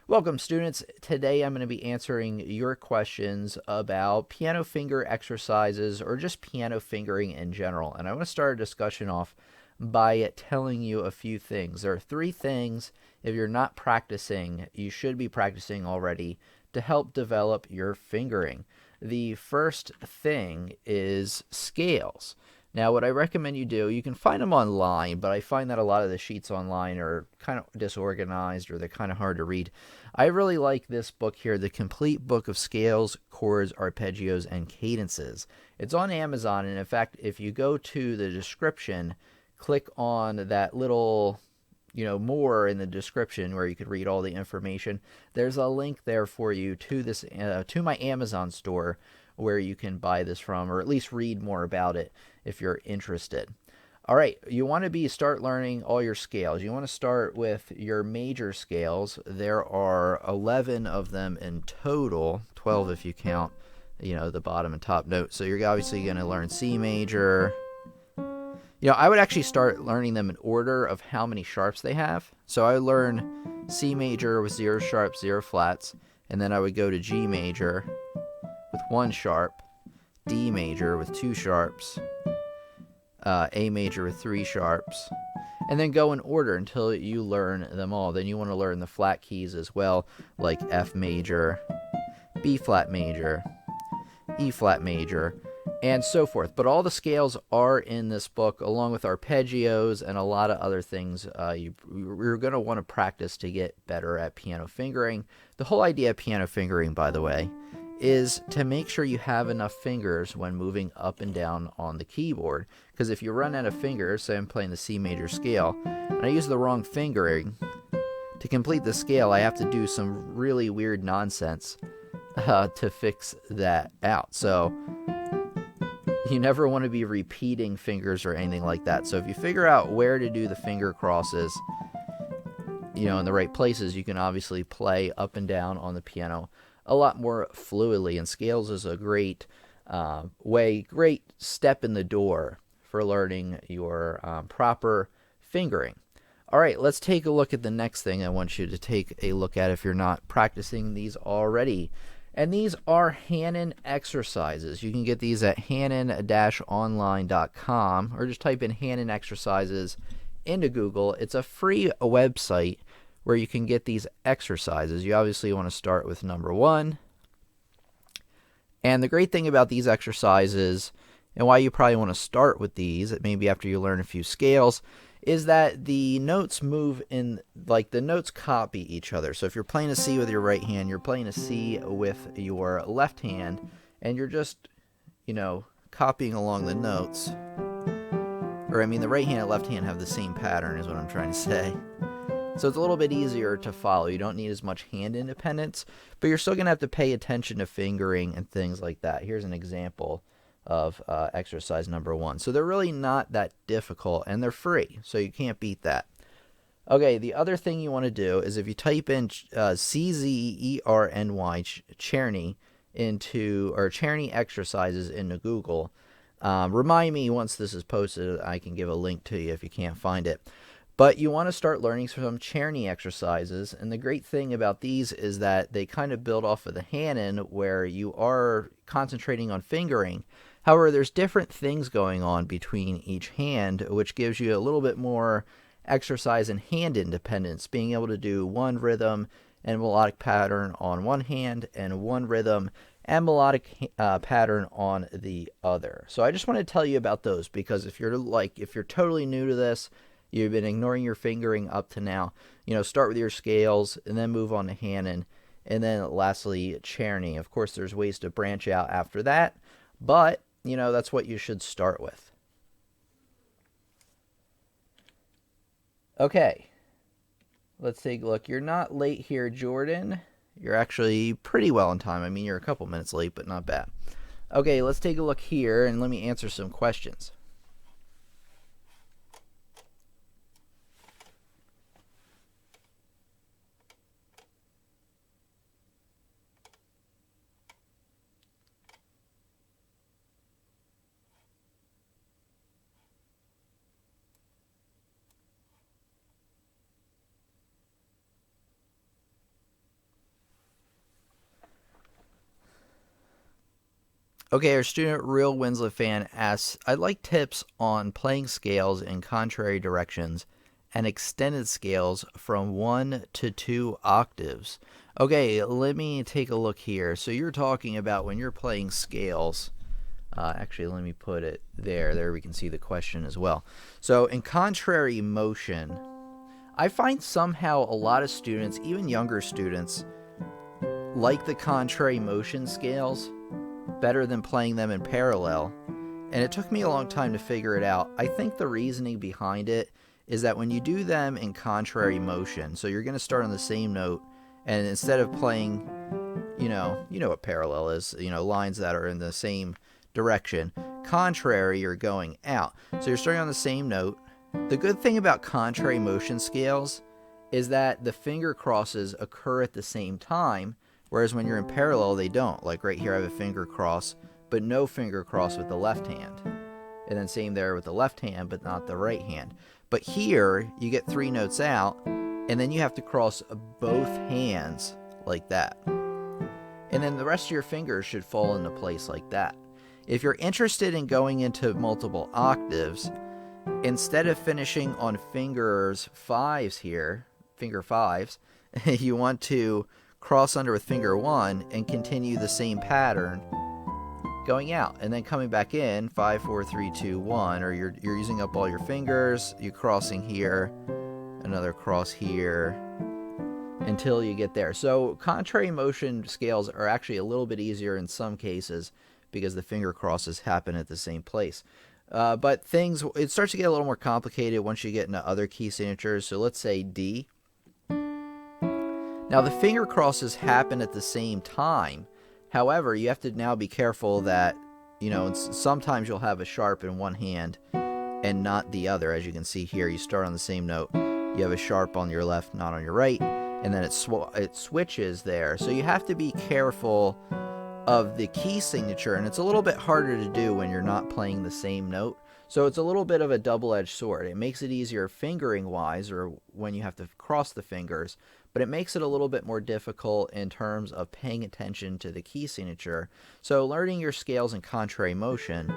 Welcome, students. Today I'm going to be answering your questions about piano finger exercises or just piano fingering in general. And I want to start a discussion off by telling you a few things. There are 3 things, if you're not practicing, you should be practicing already to help develop your fingering. The first thing is scales. Now, what I recommend you do, you can find them online, but I find that a lot of the sheets online are kind of disorganized or they're kind of hard to read. I really like this book here, The Complete Book of Scales, Chords, Arpeggios, and Cadences. It's on Amazon, and in fact, if you go to the description, click on that little, more in the description where you could read all the information. There's a link there for you to this, to my Amazon store where you can buy this from, or at least read more about it if you're interested. All right, you want to start learning all your scales. You want to start with your major scales. There are 11 of them in total, 12 if you count, the bottom and top notes. So you're obviously going to learn C major. I would actually start learning them in order of how many sharps they have. So I would learn C major with 0 sharps, 0 flats, and then I would go to G major with 1 sharp, D major with 2 sharps, A major with 3 sharps, and then go in order until you learn them all. Then you want to learn the flat keys as well, like F major, B flat major, E flat major, and so forth. But all the scales are in this book, along with arpeggios and a lot of other things you're going to want to practice to get better at piano fingering. The whole idea of piano fingering, by the way, is to make sure you have enough fingers when moving up and down on the keyboard. Because if you run out of fingers, say I'm playing the C major scale, and I use the wrong fingering, to complete the scale I have to do some really weird nonsense to fix that out. So you never want to be repeating fingers or anything like that. So if you figure out where to do the finger crosses, in the right places, you can obviously play up and down on the piano a lot more fluidly, and scales is a great great step in the door for learning your proper fingering. All right, let's take a look at the next thing I want you to take a look at if you're not practicing these already. And these are Hanon Exercises. You can get these at hanon-online.com, or just type in Hanon Exercises into Google. It's a free website where you can get these exercises. You obviously want to start with number 1. And the great thing about these exercises, and why you probably want to start with these, maybe after you learn a few scales, is that the notes move in, the notes copy each other. So if you're playing a C with your right hand, you're playing a C with your left hand, and you're just, copying along the notes. Or, the right hand and left hand have the same pattern is what I'm trying to say. So it's a little bit easier to follow. You don't need as much hand independence, but you're still going to have to pay attention to fingering and things like that. Here's an example of exercise number 1. So they're really not that difficult, and they're free, so you can't beat that. Okay, the other thing you want to do is if you type in Czerny, Czerny, or Czerny Exercises into Google, remind me once this is posted, I can give a link to you if you can't find it. But you want to start learning some Czerny exercises, and the great thing about these is that they kind of build off of the Hanon, where you are concentrating on fingering. However, there's different things going on between each hand, which gives you a little bit more exercise in hand independence, being able to do one rhythm and melodic pattern on one hand, and one rhythm and melodic pattern on the other. So I just want to tell you about those, because if you're totally new to this, you've been ignoring your fingering up to now, start with your scales and then move on to Hanon, and then lastly Czerny. Of course, there's ways to branch out after that, but that's what you should start with. Okay, let's take a look. You're not late here, Jordan. You're actually pretty well on time. You're a couple minutes late, but not bad. Okay, let's take a look here and let me answer some questions. Okay, our student Real Winslow fan asks, I'd like tips on playing scales in contrary directions and extended scales from 1 to 2 octaves. Okay, let me take a look here. So you're talking about when you're playing scales. Actually, let me put it there. There we can see the question as well. So in contrary motion, I find somehow a lot of students, even younger students, like the contrary motion scales better than playing them in parallel. And it took me a long time to figure it out. I think the reasoning behind it is that when you do them in contrary motion, so you're going to start on the same note, and instead of playing, you know what parallel is, lines that are in the same direction, contrary, you're going out. So you're starting on the same note. The good thing about contrary motion scales is that the finger crosses occur at the same time, whereas when you're in parallel, they don't. Like right here, I have a finger cross, but no finger cross with the left hand. And then same there with the left hand, but not the right hand. But here, you get 3 notes out, and then you have to cross both hands like that. And then the rest of your fingers should fall into place like that. If you're interested in going into multiple octaves, instead of finishing on fingers 5s here, finger 5s, you want to cross under with finger 1 and continue the same pattern going out, and then coming back in 5, 4, 3, 2, 1, or you're using up all your fingers, you're crossing here, another cross here, until you get there. So contrary motion scales are actually a little bit easier in some cases because the finger crosses happen at the same place. But it starts to get a little more complicated once you get into other key signatures. So let's say D. Now the finger crosses happen at the same time. However, you have to now be careful that, sometimes you'll have a sharp in one hand and not the other. As you can see here, you start on the same note. You have a sharp on your left, not on your right, and then it switches there. So you have to be careful of the key signature, and it's a little bit harder to do when you're not playing the same note. So it's a little bit of a double-edged sword. It makes it easier fingering-wise, or when you have to cross the fingers, but it makes it a little bit more difficult in terms of paying attention to the key signature. So learning your scales in contrary motion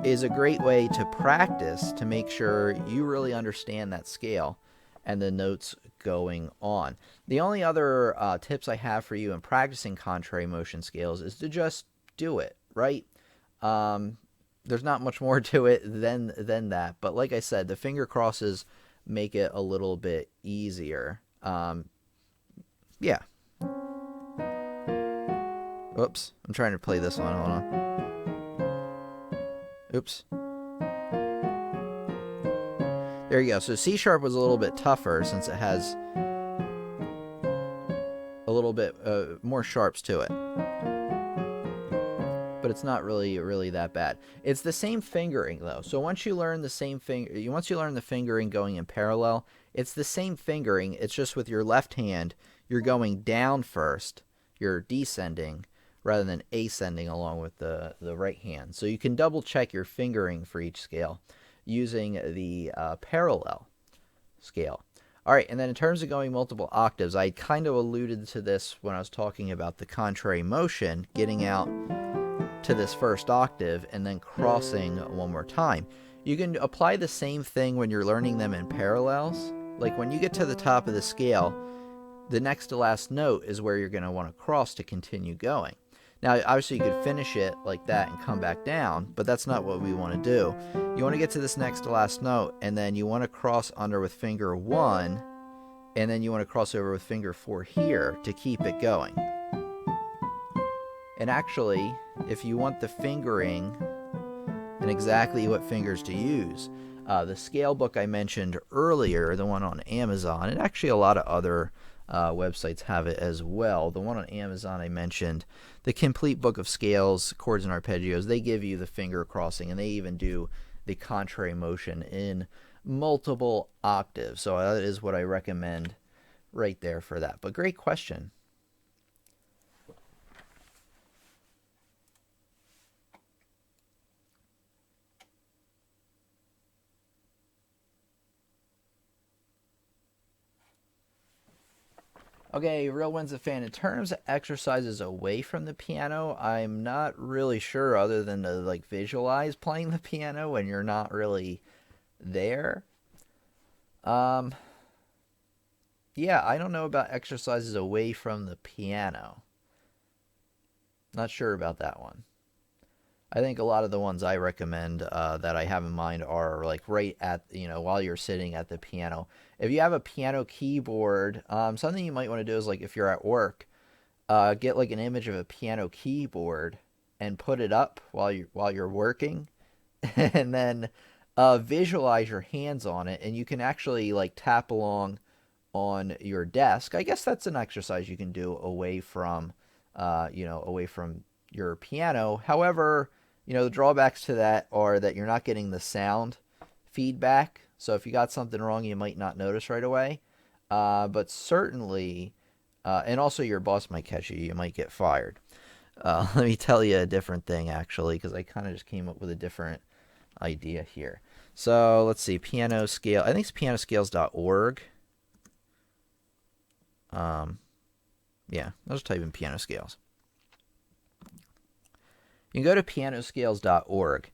is a great way to practice to make sure you really understand that scale and the notes going on. The only other tips I have for you in practicing contrary motion scales is to just do it, right? There's not much more to it than that, but like I said, the finger crosses make it a little bit easier. Yeah. Oops, I'm trying to play this one. Hold on. Oops. There you go. So C sharp was a little bit tougher since it has a little bit more sharps to it. But it's not really that bad. It's the same fingering though. So once you learn the fingering going in parallel, it's the same fingering. It's just with your left hand, you're going down first. You're descending rather than ascending along with the right hand. So you can double check your fingering for each scale using the parallel scale. All right, and then in terms of going multiple octaves, I kind of alluded to this when I was talking about the contrary motion, getting out to this first octave and then crossing one more time. You can apply the same thing when you're learning them in parallels. Like when you get to the top of the scale, the next to last note is where you're going to want to cross to continue going. Now, obviously, you could finish it like that and come back down, but that's not what we want to do. You want to get to this next to last note, and then you want to cross under with finger 1, and then you want to cross over with finger 4 here to keep it going. And actually, if you want the fingering and exactly what fingers to use, the scale book I mentioned earlier, the one on Amazon, and actually a lot of other websites have it as well. The one on Amazon I mentioned, the complete book of scales, chords, and arpeggios, they give you the finger crossing, and they even do the contrary motion in multiple octaves. So that is what I recommend right there for that. But great question. Okay, Real Win's a fan. In terms of exercises away from the piano, I'm not really sure other than to like visualize playing the piano when you're not really there. Um, yeah, I don't know about exercises away from the piano. Not sure about that one. I think a lot of the ones I recommend that I have in mind are like right at, while you're sitting at the piano. If you have a piano keyboard, something you might want to do is like if you're at work, get like an image of a piano keyboard and put it up while you're working, and then visualize your hands on it, and you can actually like tap along on your desk. I guess that's an exercise you can do away from your piano. However, the drawbacks to that are that you're not getting the sound feedback. So if you got something wrong, you might not notice right away. But certainly, and also your boss might catch you. You might get fired. Let me tell you a different thing, actually, because I kind of just came up with a different idea here. So let's see, piano scale. I think it's pianoscales.org. Yeah, I'll just type in piano scales. You can go to pianoscales.org,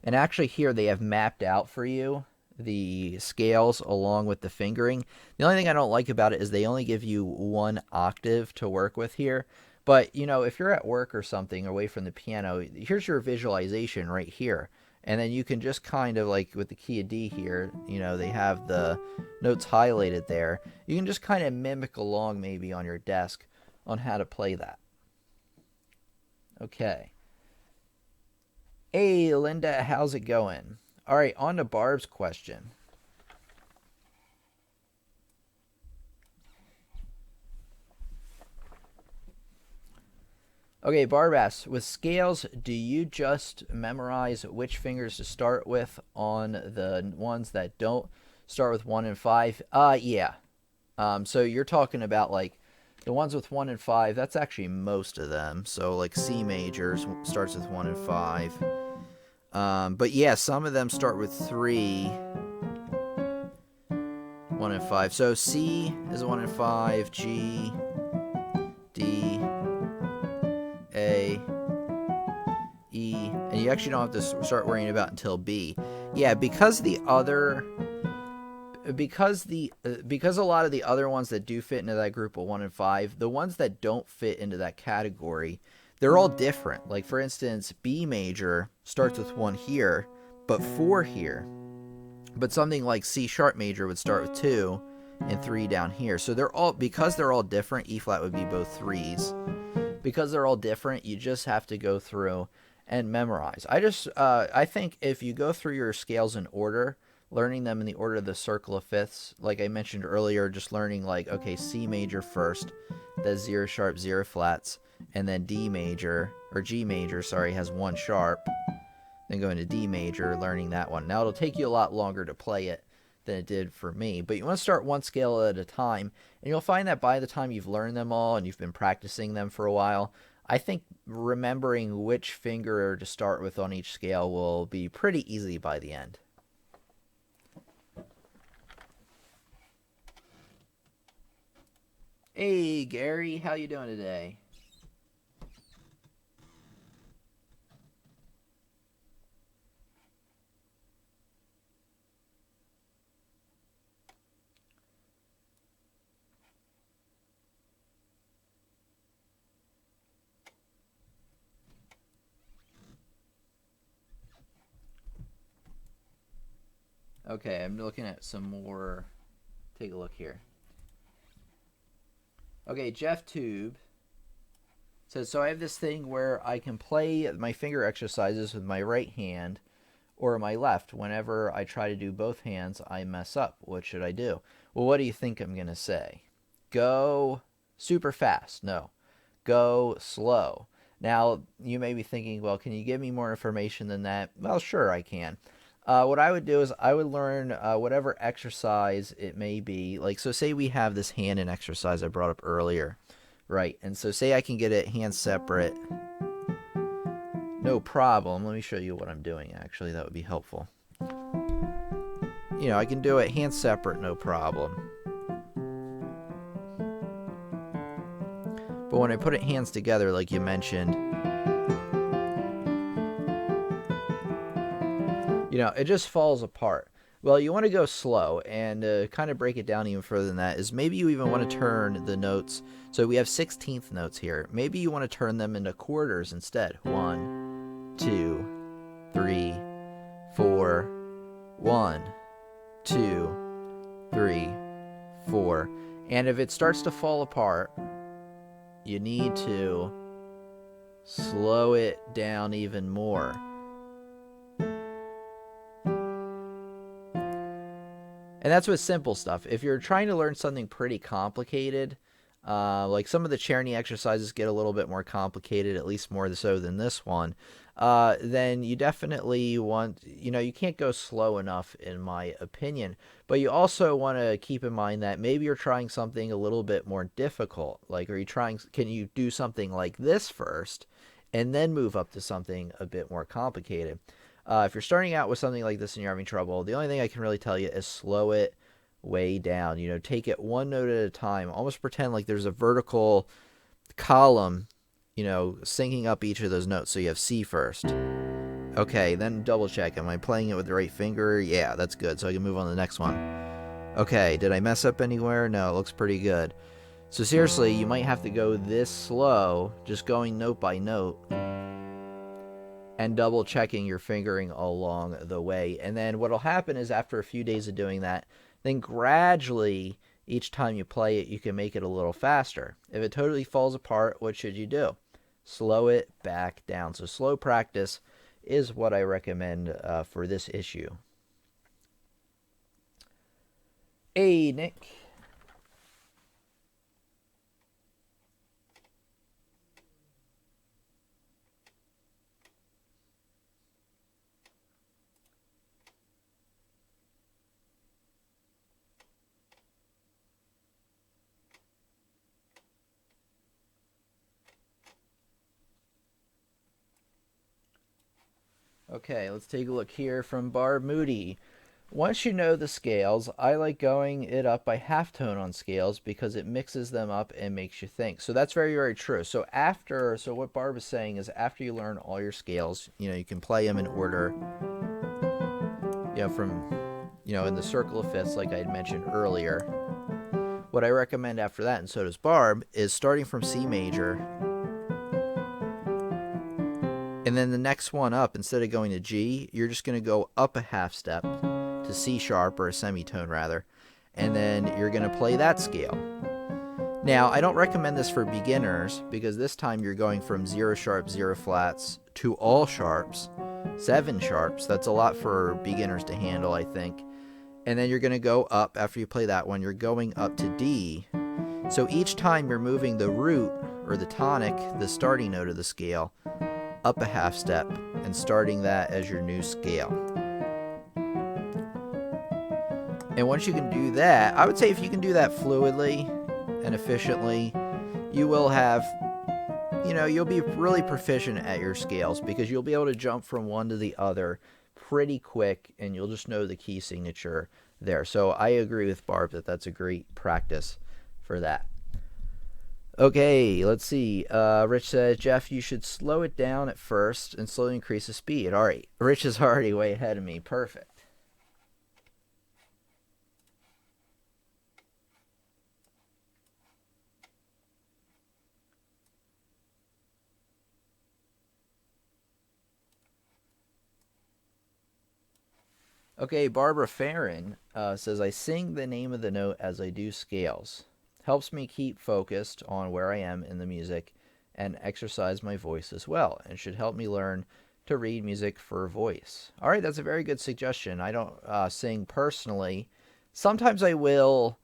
and actually here they have mapped out for you the scales along with the fingering. The only thing I don't like about it is they only give you one octave to work with here. But, if you're at work or something away from the piano, here's your visualization right here. And then you can just kind of like with the key of D here, they have the notes highlighted there. You can just kind of mimic along maybe on your desk on how to play that. Okay. Hey, Linda, how's it going? All right, on to Barb's question. Okay, Barb asks, with scales, do you just memorize which fingers to start with on the ones that don't start with 1 and 5? Yeah. So you're talking about like the ones with 1 and 5, that's actually most of them. So like C major starts with 1 and 5. But yeah, some of them start with 3, 1 and 5. So C is 1 and 5, G, D, A, E, and you actually don't have to start worrying about until B. Yeah, because a lot of the other ones that do fit into that group of 1 and 5, the ones that don't fit into that category, they're all different. Like for instance, B major starts with 1 here, but 4 here. But something like C sharp major would start with 2 and 3 down here. So because they're all different, E flat would be both 3s. Because they're all different, you just have to go through and memorize. I think if you go through your scales in order, learning them in the order of the circle of fifths, like I mentioned earlier, just learning like, okay, C major first, that's 0 sharp, 0 flats, and then G major, has 1 sharp, then going to D major, learning that one. Now it'll take you a lot longer to play it than it did for me, but you want to start one scale at a time, and you'll find that by the time you've learned them all and you've been practicing them for a while, I think remembering which finger to start with on each scale will be pretty easy by the end. Hey Gary, how you doing today? Okay, I'm looking at some more. Take a look here. Okay, Jeff Tube says, so I have this thing where I can play my finger exercises with my right hand or my left. Whenever I try to do both hands, I mess up. What should I do? Well, what do you think I'm going to say? Go super fast. No. Go slow. Now, you may be thinking, well, can you give me more information than that? Well, sure, I can. What I would do is I would learn whatever exercise it may be. Like, so say we have this Hanon exercise I brought up earlier, right? And so say I can get it hand separate, no problem. Let me show you what I'm doing, actually. That would be helpful. I can do it hand separate, no problem. But when I put it hands together, like you mentioned, it just falls apart. Well, you want to go slow, and kind of break it down even further than that is maybe you even want to turn the notes. So we have 16th notes here. Maybe you want to turn them into quarters instead. 1, 2, 3, 4. 1, 2, 3, 4. And if it starts to fall apart, you need to slow it down even more. And that's with simple stuff. If you're trying to learn something pretty complicated, like some of the Czerny exercises get a little bit more complicated, at least more so than this one, then you definitely want, you can't go slow enough, in my opinion. But you also want to keep in mind that maybe you're trying something a little bit more difficult. Like, can you do something like this first and then move up to something a bit more complicated? If you're starting out with something like this and you're having trouble, the only thing I can really tell you is slow it way down. Take it one note at a time. Almost pretend like there's a vertical column, syncing up each of those notes. So you have C first. Okay, then double check. Am I playing it with the right finger? Yeah, that's good. So I can move on to the next one. Okay, did I mess up anywhere? No, it looks pretty good. So seriously, you might have to go this slow, just going note by note, and double checking your fingering along the way. And then what'll happen is after a few days of doing that, then gradually each time you play it, you can make it a little faster. If it totally falls apart, what should you do? Slow it back down. So slow practice is what I recommend for this issue. Hey, Nick. Okay, let's take a look here from Barb Moody. Once you know the scales, I like going it up by halftone on scales because it mixes them up and makes you think. So that's very, very true. So what Barb is saying is after you learn all your scales, you can play them in order, from, in the circle of fifths like I had mentioned earlier. What I recommend after that, and so does Barb, is starting from C major, and then the next one up, instead of going to G, you're just going to go up a half step to C sharp, or a semitone rather, and then you're going to play that scale. Now, I don't recommend this for beginners because this time you're going from 0 sharps, 0 flats to all sharps, 7 sharps. That's a lot for beginners to handle, I think. And then you're going to go up, after you play that one, you're going up to D. So each time you're moving the root, or the tonic, the starting note of the scale, up a half step and starting that as your new scale. And once you can do that, I would say if you can do that fluidly and efficiently, you will have, you'll be really proficient at your scales because you'll be able to jump from one to the other pretty quick and you'll just know the key signature there. So I agree with Barb that that's a great practice for that. Okay, let's see. Rich says, Jeff, you should slow it down at first and slowly increase the speed. All right, Rich is already way ahead of me. Perfect. Okay, Barbara Farron says, I sing the name of the note as I do scales. Helps me keep focused on where I am in the music and exercise my voice as well, and should help me learn to read music for voice. All right, that's a very good suggestion. I don't sing personally. Sometimes I will,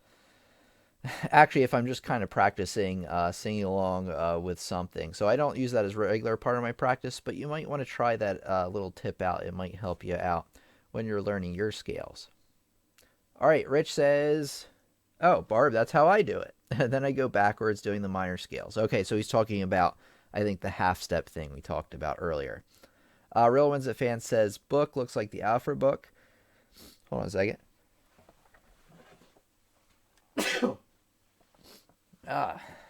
actually, if I'm just kind of practicing singing along with something. So I don't use that as a regular part of my practice, but you might want to try that little tip out. It might help you out when you're learning your scales. All right, Rich says, oh, Barb, that's how I do it. Then I go backwards doing the minor scales. Okay, so he's talking about, I think, the half-step thing we talked about earlier. Real Ones That Fan says, book looks like the Alfred book. Hold on a second.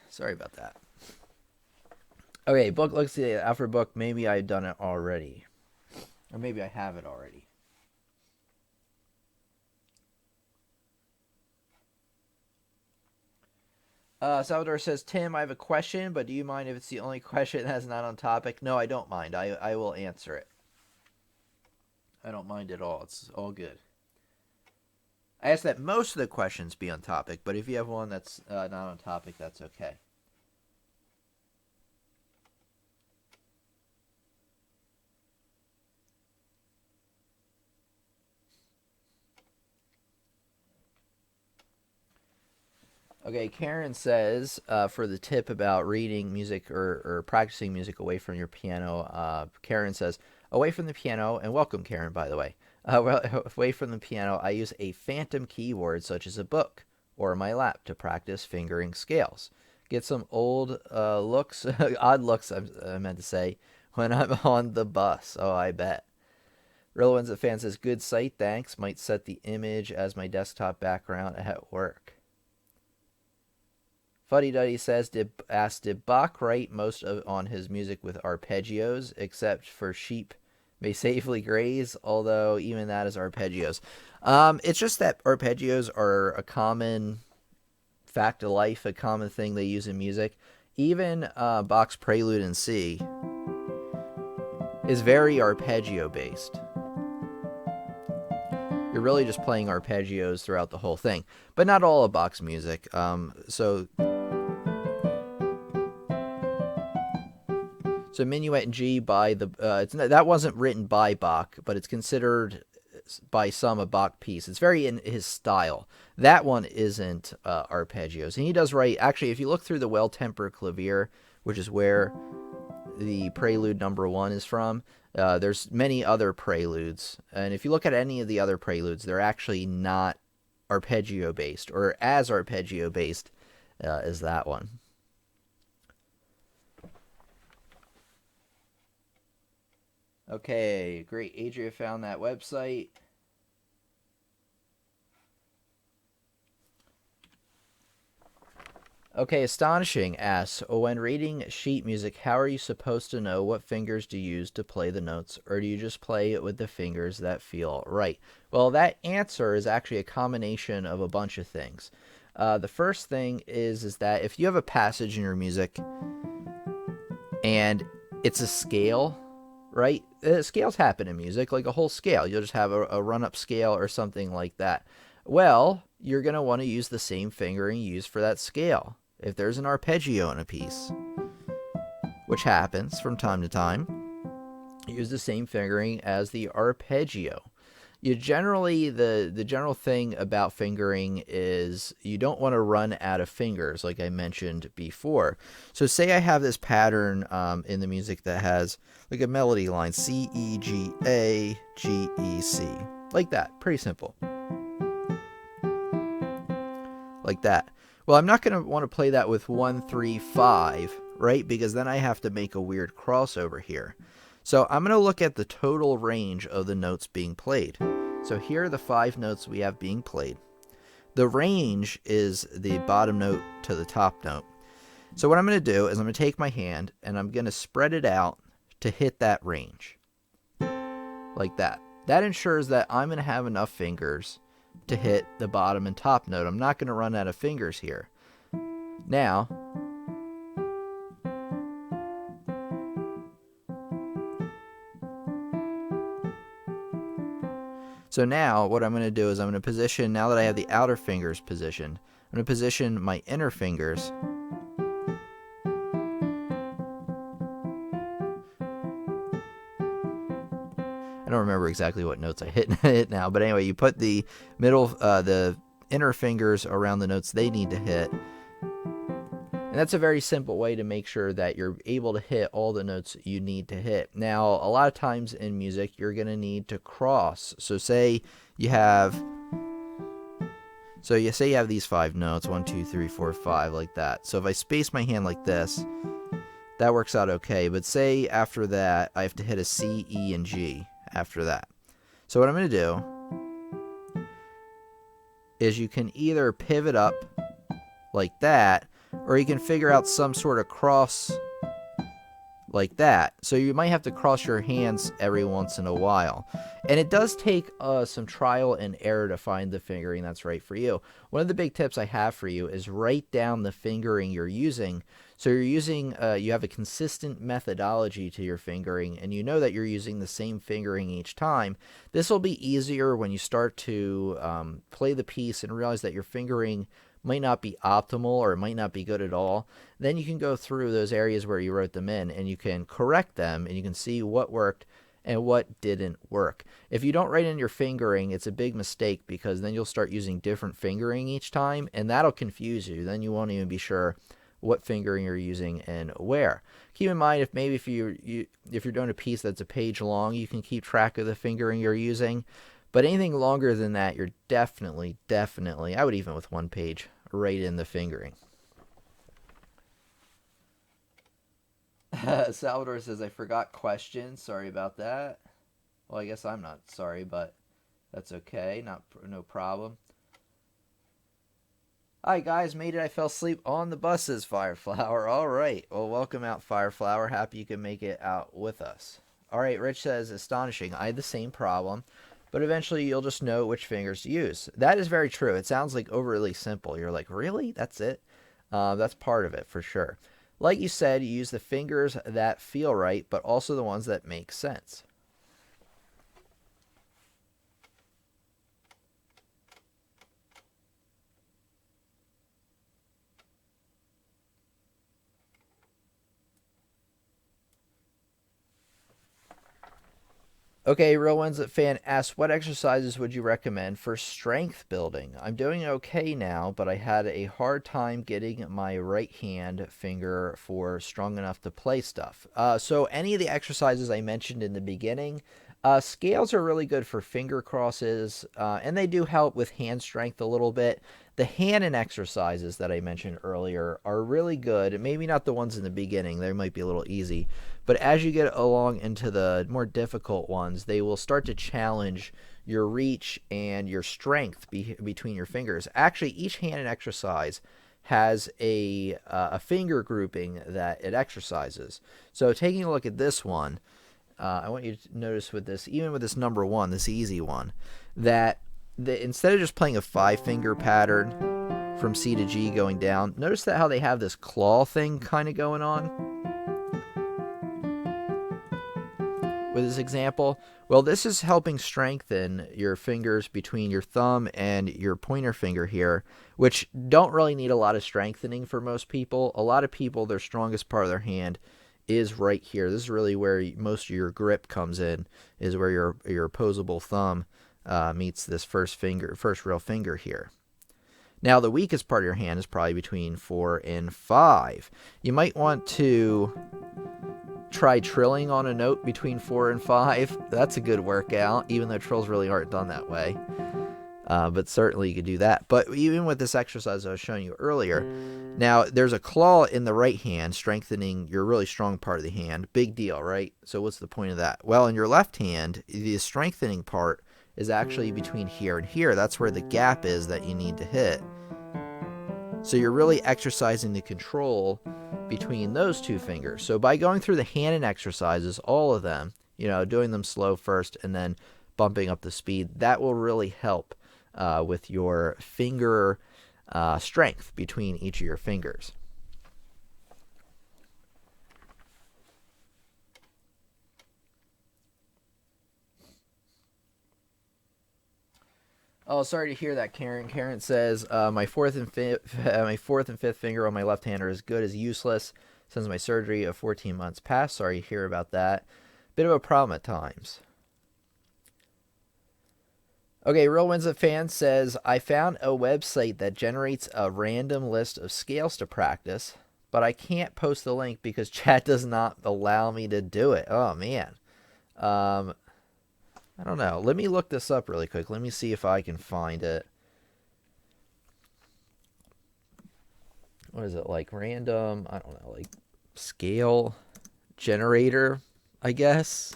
Sorry about that. Okay, book. Let's see. Alfred book. Maybe I've done it already, or maybe I have it already. Salvador says, Tim, I have a question, but do you mind if it's the only question that's not on topic? No, I don't mind. I will answer it. I don't mind at all. It's all good. I ask that most of the questions be on topic, but if you have one that's not on topic, that's okay. Okay, Karen says for the tip about reading music or practicing music away from your piano, Karen says, away from the piano, and welcome, Karen, by the way. Away from the piano, I use a phantom keyboard such as a book or my lap to practice fingering scales. Get some old looks, odd looks, I meant to say, when I'm on the bus. Oh, I bet. Real One's a fan says, good sight, thanks. Might set the image as my desktop background at work. Fuddy Duddy says, did Bach write most on his music with arpeggios, except for sheep may safely graze, although even that is arpeggios. It's just that arpeggios are a common fact of life, a common thing they use in music. Even Bach's Prelude in C is very arpeggio based. You're really just playing arpeggios throughout the whole thing, but not all of Bach's music. So Minuet in G by the that wasn't written by Bach, but it's considered by some a Bach piece. It's very in his style. That one isn't arpeggios, and he does write. Actually, if you look through the Well-Tempered Clavier, which is where the Prelude number 1 is from, there's many other preludes, and if you look at any of the other preludes, they're actually not arpeggio based or as arpeggio based as that one. Okay, great. Adria found that website. Okay, Astonishing asks, when reading sheet music, how are you supposed to know what fingers to use to play the notes, or do you just play it with the fingers that feel right? Well, that answer is actually a combination of a bunch of things. The first thing is that if you have a passage in your music and it's a scale, right? Scales happen in music, like a whole scale. You'll just have a run-up scale or something like that. Well, you're going to want to use the same fingering you use for that scale. If there's an arpeggio in a piece, which happens from time to time, use the same fingering as the arpeggio. You generally, the general thing about fingering is you don't want to run out of fingers, like I mentioned before. So say I have this pattern in the music that has like a melody line, C, E, G, A, G, E, C. Like that. Pretty simple. Like that. Well, I'm not going to want to play that with 1, 3, 5, right? Because then I have to make a weird crossover here. So I'm going to look at the total range of the notes being played. So here are the 5 notes we have being played. The range is the bottom note to the top note. So what I'm going to do is I'm going to take my hand and I'm going to spread it out to hit that range. Like that. That ensures that I'm going to have enough fingers to hit the bottom and top note. I'm not going to run out of fingers here. Now, so now what I'm going to do is I'm going to position, now that I have the outer fingers positioned, I'm going to position my inner fingers I don't remember exactly what notes I hit now, but anyway, you put the the inner fingers around the notes they need to hit. And that's a very simple way to make sure that you're able to hit all the notes you need to hit. Now, a lot of times in music, you're going to need to cross. So say you have these 5 notes, 1, 2, 3, 4, 5, like that. So if I space my hand like this, that works out okay. But say after that, I have to hit a C, E, and G after that. So what I'm going to do is you can either pivot up like that, or you can figure out some sort of cross like that. So you might have to cross your hands every once in a while. And it does take some trial and error to find the fingering that's right for you. One of the big tips I have for you is write down the fingering you're using. So you're using, you have a consistent methodology to your fingering, and you know that you're using the same fingering each time. This will be easier when you start to play the piece and realize that your fingering might not be optimal or it might not be good at all. Then you can go through those areas where you wrote them in and you can correct them, and you can see what worked and what didn't work. If you don't write in your fingering, it's a big mistake, because then you'll start using different fingering each time, and that'll confuse you. Then you won't even be sure what fingering you're using and where. Keep in mind, if you're doing a piece that's a page long, you can keep track of the fingering you're using. But anything longer than that, you're definitely, I would even with one page, write in the fingering. Salvador says, I forgot questions. Sorry about that. Well, I guess I'm not sorry, but that's okay. No problem. Hi guys, made it. I fell asleep on the buses, Fireflower. All right. Well, welcome out, Fireflower. Happy you can make it out with us. All right, Rich says, astonishing. I had the same problem, but eventually you'll just know which fingers to use. That is very true. It sounds like overly simple. You're like, really? That's it? That's part of it for sure. Like you said, you use the fingers that feel right, but also the ones that make sense. Okay, Real Ones fan asks, what exercises would you recommend for strength building? I'm doing okay now, but I had a hard time getting my right hand finger for strong enough to play stuff. So any of the exercises I mentioned in the beginning, scales are really good for finger crosses, and they do help with hand strength a little bit. The Hanon exercises that I mentioned earlier are really good. Maybe not the ones in the beginning. They might be a little easy. But as you get along into the more difficult ones, they will start to challenge your reach and your strength between your fingers. Actually, each Hanon exercise has a finger grouping that it exercises. So taking a look at this one, I want you to notice with this, even with this number one, this easy one, that instead of just playing a 5-finger pattern from C to G going down, notice that how they have this claw thing kind of going on with this example. Well, this is helping strengthen your fingers between your thumb and your pointer finger here, which don't really need a lot of strengthening for most people. A lot of people, their strongest part of their hand is right here. This is really where most of your grip comes in, is where your opposable thumb meets this first real finger here. Now, the weakest part of your hand is probably between 4 and 5. You might want to try trilling on a note between 4 and 5. That's a good workout, even though trills really aren't done that way. But certainly you could do that. But even with this exercise I was showing you earlier, now there's a claw in the right hand, strengthening your really strong part of the hand. Big deal, right? So what's the point of that? Well, in your left hand, the strengthening part is actually between here and here. That's where the gap is that you need to hit. So you're really exercising the control between those two fingers. So by going through the Hanon exercises, all of them, doing them slow first and then bumping up the speed, that will really help with your finger strength between each of your fingers. Oh, sorry to hear that, Karen. Karen says, my fourth and fifth finger on my left hand are as good as useless since my surgery of 14 months past. Sorry to hear about that. Bit of a problem at times. Okay, Real Wins of Fan says, I found a website that generates a random list of scales to practice, but I can't post the link because chat does not allow me to do it. Oh, man. I don't know. Let me look this up really quick. Let me see if I can find it. What is it, like random? I don't know, like scale generator, I guess.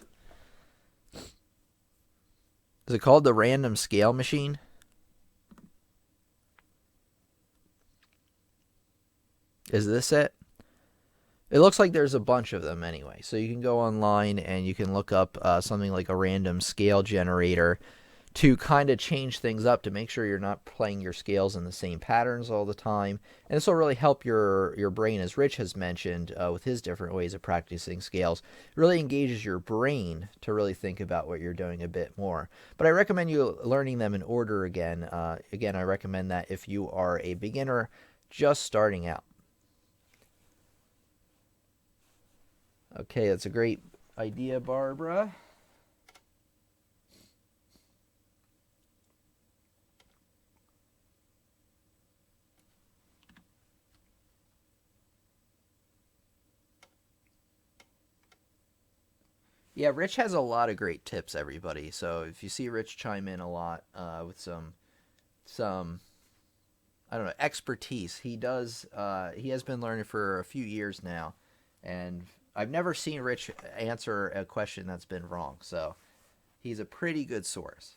Is it called the Random Scale Machine? Is this it? It looks like there's a bunch of them anyway. So you can go online and you can look up something like a random scale generator to kind of change things up to make sure you're not playing your scales in the same patterns all the time. And this will really help your brain, as Rich has mentioned with his different ways of practicing scales. It really engages your brain to really think about what you're doing a bit more. But I recommend you learning them in order again. Again, I recommend that if you are a beginner just starting out. Okay, that's a great idea, Barbara. Yeah, Rich has a lot of great tips, everybody. So if you see Rich chime in a lot with some I don't know expertise, he does. He has been learning for a few years now, and I've never seen Rich answer a question that's been wrong. So he's a pretty good source.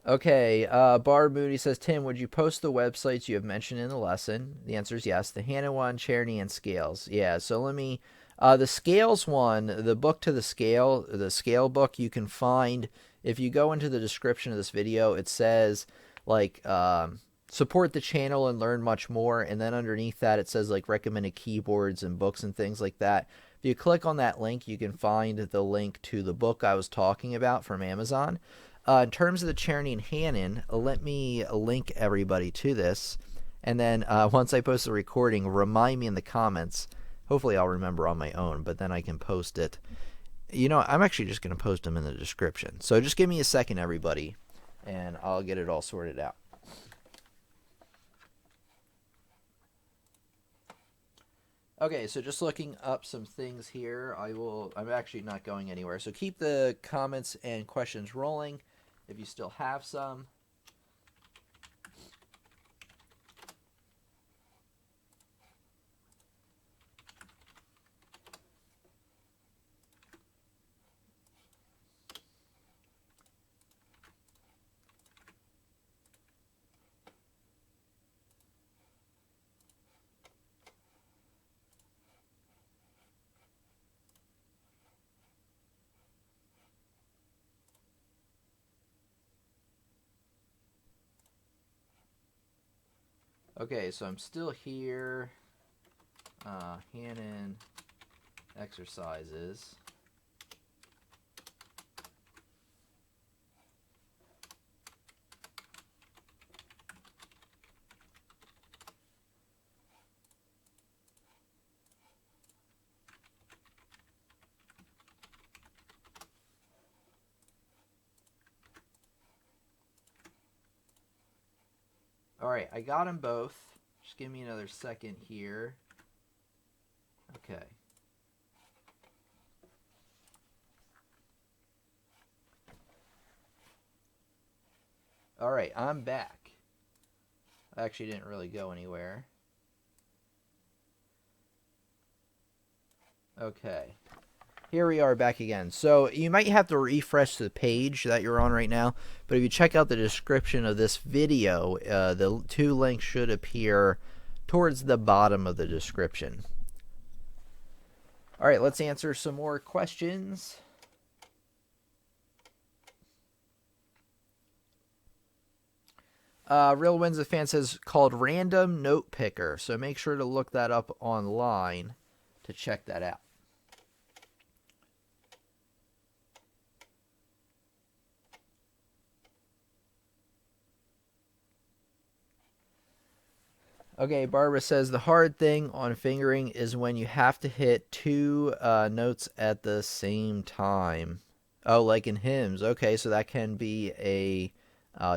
Okay, Barb Mooney says, Tim, would you post the websites you have mentioned in the lesson? The answer is yes. The Hanon one, Czerny, and Scales. Yeah, so let me. The Scales one, the book to the scale book, you can find if you go into the description of this video. It says like support the channel and learn much more, and then underneath that it says like recommended keyboards and books and things like that. If you click on that link, you can find the link to the book I was talking about from Amazon. In terms of the Czerny and Hanon, let me link everybody to this. And then once I post the recording, remind me in the comments. Hopefully I'll remember on my own, but then I can post it. You know, I'm actually just going to post them in the description. So just give me a second, everybody, and I'll get it all sorted out. Okay, so just looking up some things here. I'm actually not going anywhere. So keep the comments and questions rolling if you still have some. Okay, so I'm still here. Hanon Exercises. All right, I got them both. Just give me another second here. Okay. All right, I'm back. I actually didn't really go anywhere. Okay. Here we are back again. So you might have to refresh the page that you're on right now, but if you check out the description of this video, the two links should appear towards the bottom of the description. All right, let's answer some more questions. Real Wins a Fan says called Random Note Picker, so make sure to look that up online to check that out. Okay, Barbara says the hard thing on fingering is when you have to hit two notes at the same time. Oh, like in hymns. Okay, so that can be a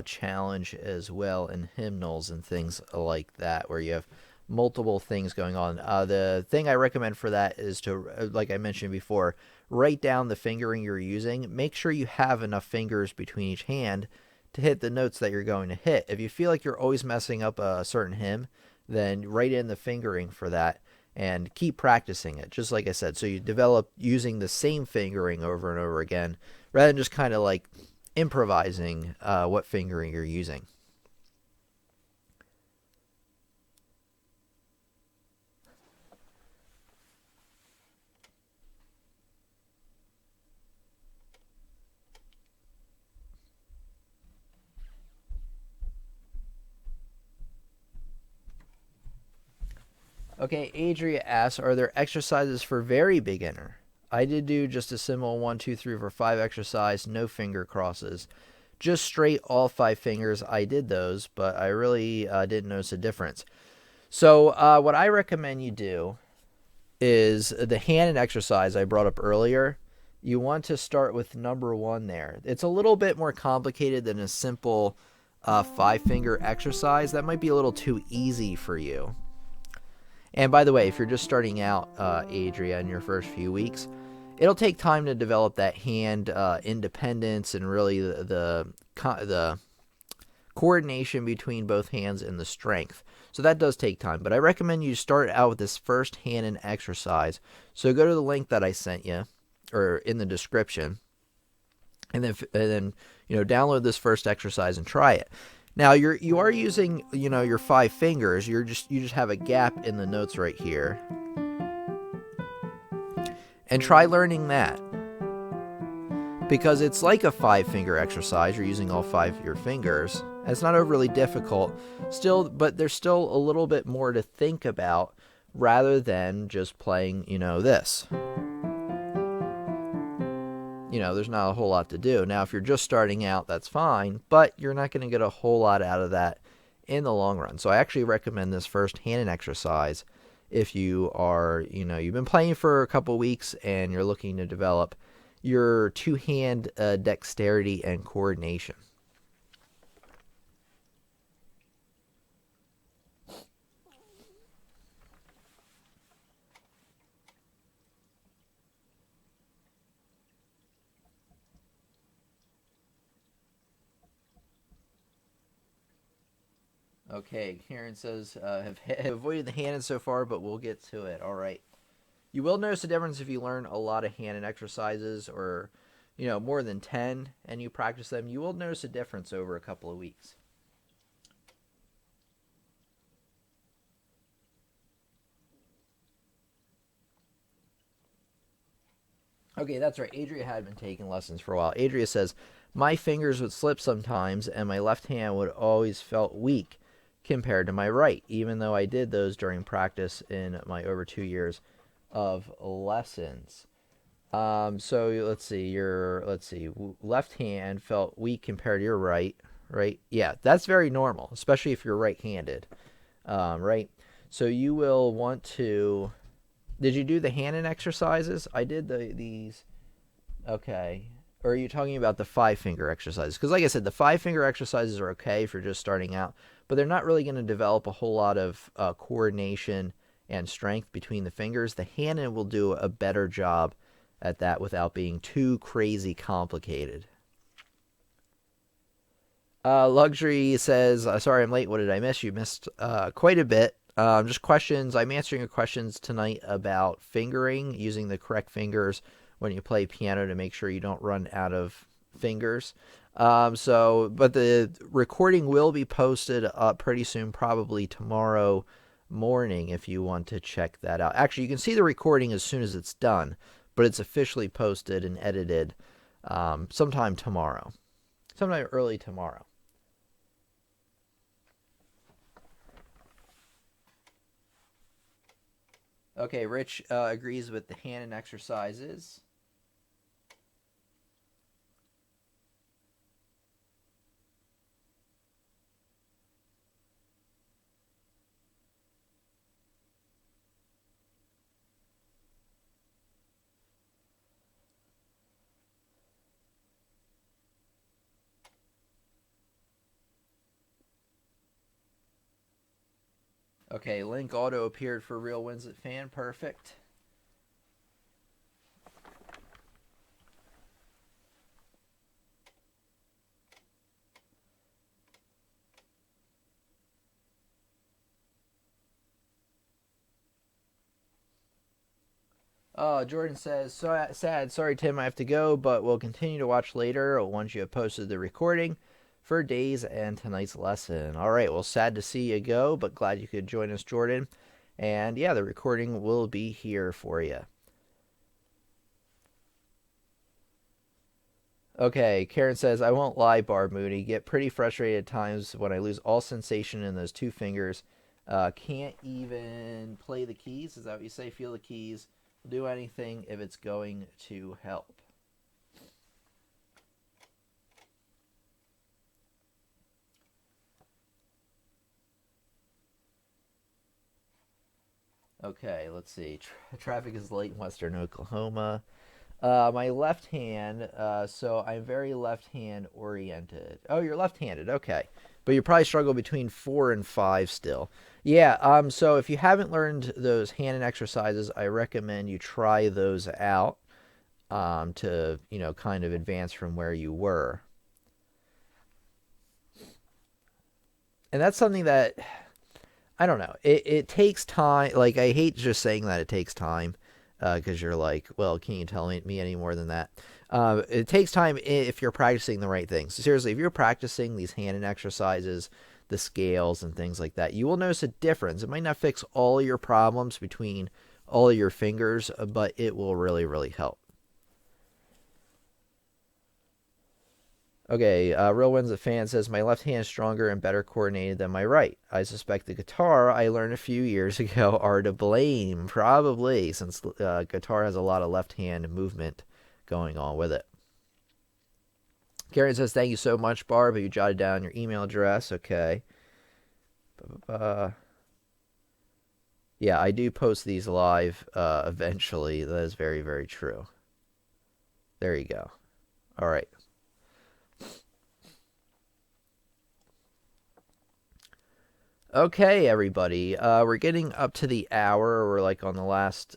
challenge as well in hymnals and things like that, where you have multiple things going on. The thing I recommend for that is to, like I mentioned before, write down the fingering you're using. Make sure you have enough fingers between each hand to hit the notes that you're going to hit. If you feel like you're always messing up a certain hymn, then write in the fingering for that. and keep practicing it, just like I said. So you develop using the same fingering over and over again, rather than just kind of like improvising what fingering you're using. Okay, Adria asks, are there exercises for very beginner? I did do just a simple 1, 2, 3, 4, 5 exercise, no finger crosses. Just straight all 5 fingers. I did those, but I really didn't notice a difference. So what I recommend you do is the Hanon exercise I brought up earlier. You want to start with number 1 there. It's a little bit more complicated than a simple 5-finger exercise. That might be a little too easy for you. And by the way, if you're just starting out, Adria, in your first few weeks, it'll take time to develop that hand independence and really the coordination between both hands and the strength. So that does take time. But I recommend you start out with this first Hanon exercise. So go to the link that I sent you, or in the description, and then download this first exercise and try it. Now you are using your 5 fingers. You just have a gap in the notes right here, and try learning that, because it's like a 5-finger exercise. You're using all 5 of your fingers. And it's not overly difficult, but there's still a little bit more to think about rather than just playing this. There's not a whole lot to do. Now, if you're just starting out, that's fine, but you're not going to get a whole lot out of that in the long run. So I actually recommend this first Hanon exercise if you are, you've been playing for a couple weeks and you're looking to develop your 2-hand dexterity and coordination. Okay, Karen says, have avoided the Hanon so far, but we'll get to it. All right. You will notice a difference if you learn a lot of Hanon exercises, or, more than 10, and you practice them. You will notice a difference over a couple of weeks. Okay, that's right. Adria had been taking lessons for a while. Adria says, my fingers would slip sometimes, and my left hand would always felt weak compared to my right, even though I did those during practice in my over 2 years of lessons. So let's see, left hand felt weak compared to your right, right? Yeah, that's very normal, especially if you're right-handed, right? So you will want to, did you do the Hanon exercises? I did these, okay. Or are you talking about the 5-finger exercises? Because like I said, the 5-finger exercises are okay if you're just starting out, but they're not really going to develop a whole lot of coordination and strength between the fingers. The Hanon will do a better job at that without being too crazy complicated. Luxury says, sorry I'm late. What did I miss? You missed quite a bit. Just questions. I'm answering your questions tonight about fingering, using the correct fingers when you play piano to make sure you don't run out of fingers. But the recording will be posted up pretty soon, probably tomorrow morning, if you want to check that out. Actually, you can see the recording as soon as it's done, but it's officially posted and edited sometime early tomorrow. Okay, Rich agrees with the Hanon exercises. Okay, link auto appeared for Real Winslet fan. Perfect. Jordan says, so sad. Sorry, Tim, I have to go, but we'll continue to watch later once you have posted the recording for days and tonight's lesson. All right, well, sad to see you go, but glad you could join us, Jordan. And yeah, the recording will be here for you. Okay, Karen says, I won't lie, Barb Mooney. Get pretty frustrated at times when I lose all sensation in those two fingers. Can't even play the keys. Is that what you say? Feel the keys. Do anything if it's going to help. Okay, let's see. Traffic is late in western Oklahoma. My left hand, so I'm very left hand oriented. Oh, you're left handed. Okay. But you probably struggle between 4 and 5 still. Yeah, so if you haven't learned those Hanon exercises, I recommend you try those out to, kind of advance from where you were. And that's something that, I don't know, it takes time. Like, I hate just saying that it takes time because you're like, well, can you tell me any more than that? It takes time if you're practicing the right things. Seriously, if you're practicing these Hanon exercises, the scales and things like that, you will notice a difference. It might not fix all your problems between all of your fingers, but it will really, really help. Okay, Real Win's a fan says, my left hand is stronger and better coordinated than my right. I suspect the guitar I learned a few years ago are to blame, probably, since guitar has a lot of left hand movement going on with it. Karen says, thank you so much, Barb. You jotted down your email address. Okay. Yeah, I do post these live eventually. That is very, very true. There you go. All right. Okay, everybody. We're getting up to the hour. We're like on the last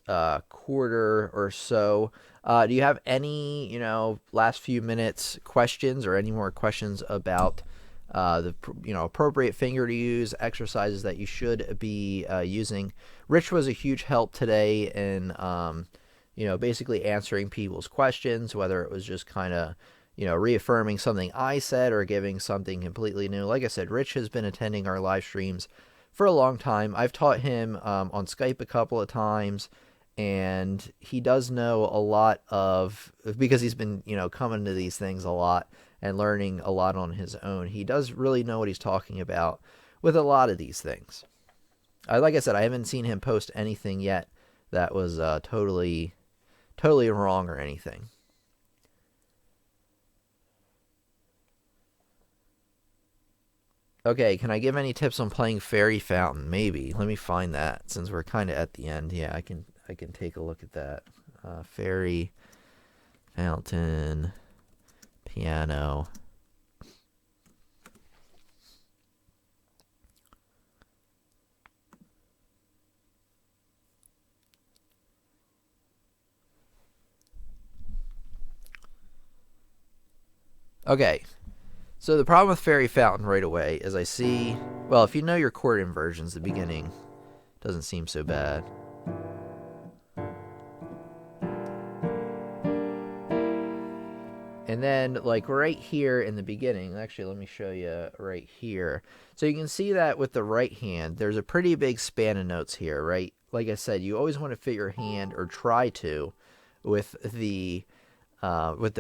quarter or so. Do you have any, last few minutes questions or any more questions about the, appropriate finger to use, exercises that you should be using? Rich was a huge help today in, basically answering people's questions, whether it was just kind of, reaffirming something I said or giving something completely new. Like I said, Rich has been attending our live streams for a long time. I've taught him on Skype a couple of times, and he does know a lot of, because he's been, coming to these things a lot and learning a lot on his own. He does really know what he's talking about with a lot of these things. Like I said, I haven't seen him post anything yet that was totally wrong or anything. Okay, can I give any tips on playing Fairy Fountain? Maybe. Let me find that since we're kind of at the end. Yeah, I can take a look at that. Fairy Fountain piano. Okay. So the problem with Fairy Fountain right away is I see, well, if you know your chord inversions, the beginning doesn't seem so bad. And then, like right here in the beginning, actually, let me show you right here. So you can see that with the right hand, there's a pretty big span of notes here, right? Like I said, you always want to fit your hand, or try to, with the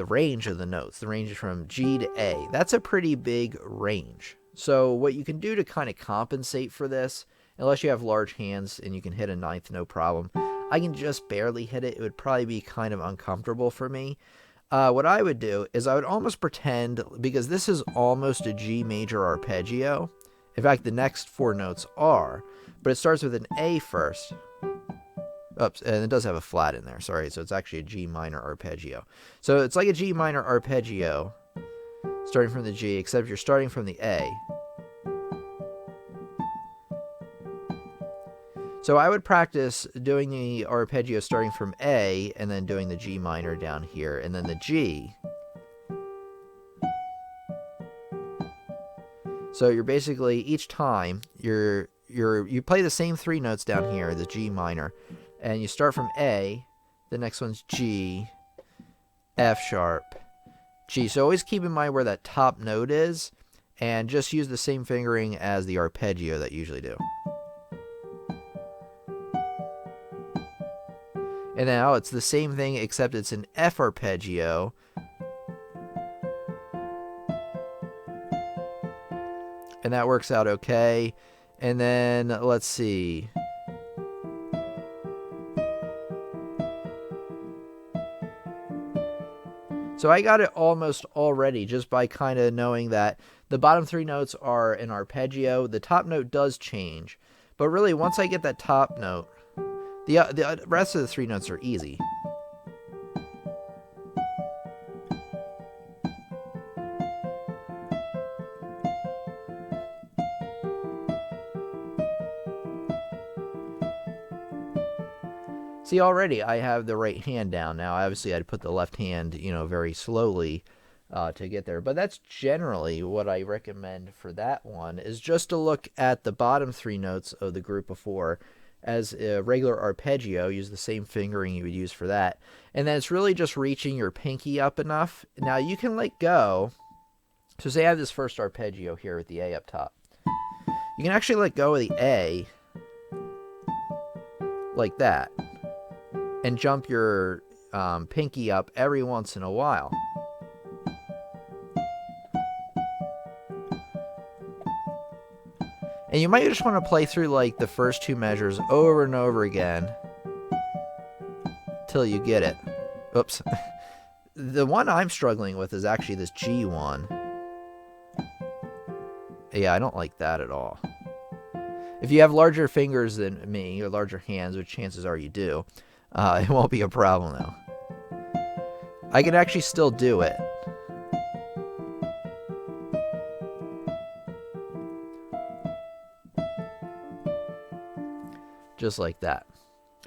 range of the notes. The range is from G to A. That's a pretty big range. So what you can do to kind of compensate for this, unless you have large hands and you can hit a ninth no problem, I can just barely hit it. It would probably be kind of uncomfortable for me. What I would do is I would almost pretend, because this is almost a G major arpeggio. In fact, the next 4 notes are, but it starts with an A first. Oops, and it does have a flat in there, sorry, so it's actually a G minor arpeggio. So it's like a G minor arpeggio, starting from the G, except you're starting from the A. So I would practice doing the arpeggio starting from A, and then doing the G minor down here, and then the G. So you're basically, each time, you play the same 3 notes down here, the G minor, and you start from A, The next one's G, F sharp, G. So always keep in mind where that top note is, and just use the same fingering as the arpeggio that you usually do. And now it's the same thing except it's an F arpeggio. And that works out okay. And then let's see. So I got it almost already just by kind of knowing that the bottom three notes are an arpeggio. The top note does change. But really, once I get that top note, the rest of the three notes are easy. See, already I have the right hand down. Now, obviously, I'd put the left hand, very slowly to get there. But that's generally what I recommend for that one, is just to look at the bottom three notes of the group of four as a regular arpeggio. Use the same fingering you would use for that. And then it's really just reaching your pinky up enough. Now, you can let go. So say I have this first arpeggio here with the A up top. You can actually let go of the A like that. And jump your pinky up every once in a while. And you might just want to play through like the first two measures over and over again till you get it. Oops. The one I'm struggling with is actually this G one. Yeah, I don't like that at all. If you have larger fingers than me, or larger hands, which chances are you do, it won't be a problem though. I can actually still do it. Just like that.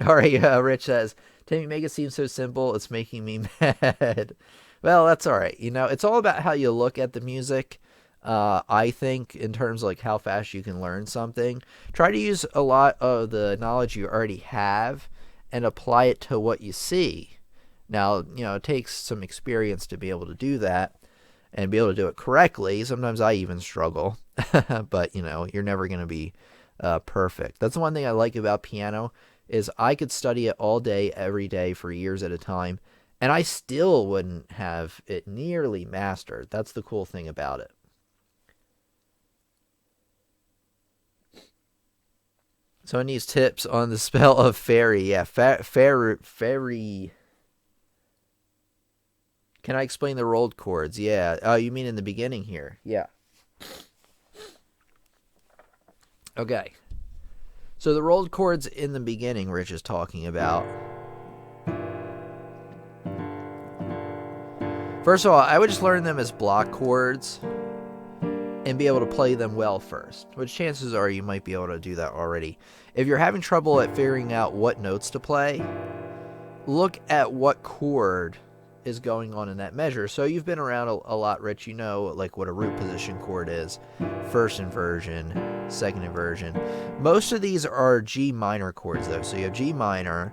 All right, Rich says, Timmy, make it seem so simple, it's making me mad. Well, that's all right. It's all about how you look at the music. I think in terms of like how fast you can learn something. Try to use a lot of the knowledge you already have and apply it to what you see. Now, it takes some experience to be able to do that and be able to do it correctly. Sometimes I even struggle, but you're never going to be perfect. That's the one thing I like about piano is I could study it all day, every day for years at a time, and I still wouldn't have it nearly mastered. That's the cool thing about it. Someone needs tips on the spell of fairy. Yeah, fairy. Can I explain the rolled chords? Yeah. Oh, you mean in the beginning here? Yeah. Okay. So the rolled chords in the beginning, Rich is talking about. First of all, I would just learn them as block chords and be able to play them well first, which chances are you might be able to do that already. If you're having trouble at figuring out what notes to play, look at what chord is going on in that measure. So you've been around a lot, Rich. You know like what a root position chord is. First inversion, second inversion. Most of these are G minor chords though. So you have G minor.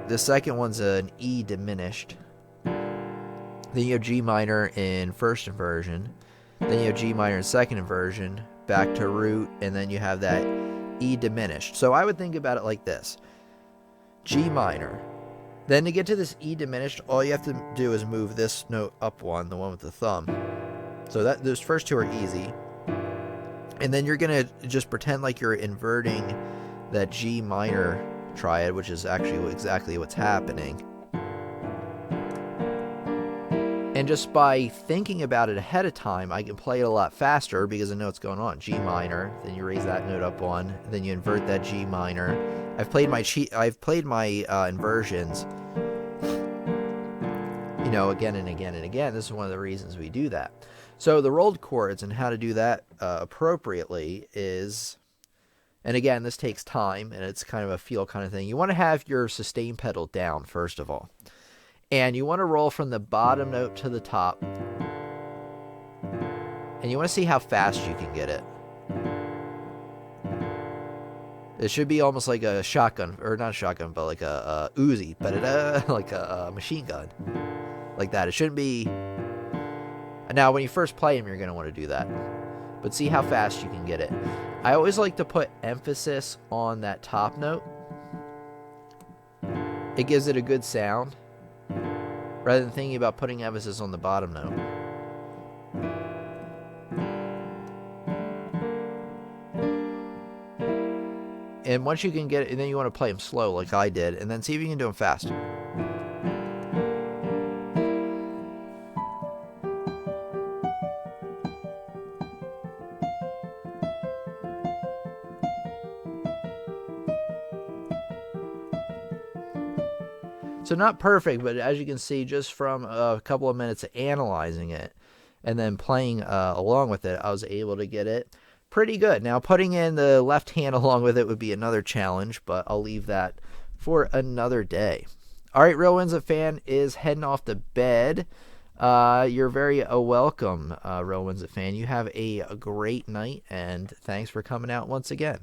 The second one's an E diminished. Then you have G minor in first inversion. Then you have G minor in second inversion, back to root, and then you have that E diminished. So I would think about it like this. G minor. Then to get to this E diminished, all you have to do is move this note up one, the one with the thumb. So those first two are easy. And then you're going to just pretend like you're inverting that G minor triad, which is actually exactly what's happening. And just by thinking about it ahead of time, I can play it a lot faster because I know what's going on. G minor, then you raise that note up one, then you invert that G minor. I've played my inversions, again and again and again. This is one of the reasons we do that. So the rolled chords and how to do that appropriately is, and again, this takes time and it's kind of a feel kind of thing. You want to have your sustain pedal down first of all. And you want to roll from the bottom note to the top. And you want to see how fast you can get it. It should be almost like a shotgun, or not a shotgun, but like a Uzi, but like a machine gun, like that. It shouldn't be. Now, when you first play them, you're going to want to do that, but see how fast you can get it. I always like to put emphasis on that top note. It gives it a good sound, rather than thinking about putting emphasis on the bottom note. And once you can get it, and then you want to play them slow like I did, and then see if you can do them fast. So not perfect, but as you can see, just from a couple of minutes of analyzing it and then playing along with it, I was able to get it pretty good. Now, putting in the left hand along with it would be another challenge, but I'll leave that for another day. All right, Real Winds fan is heading off to bed. You're very welcome, Real Winds fan. You have a great night, and thanks for coming out once again.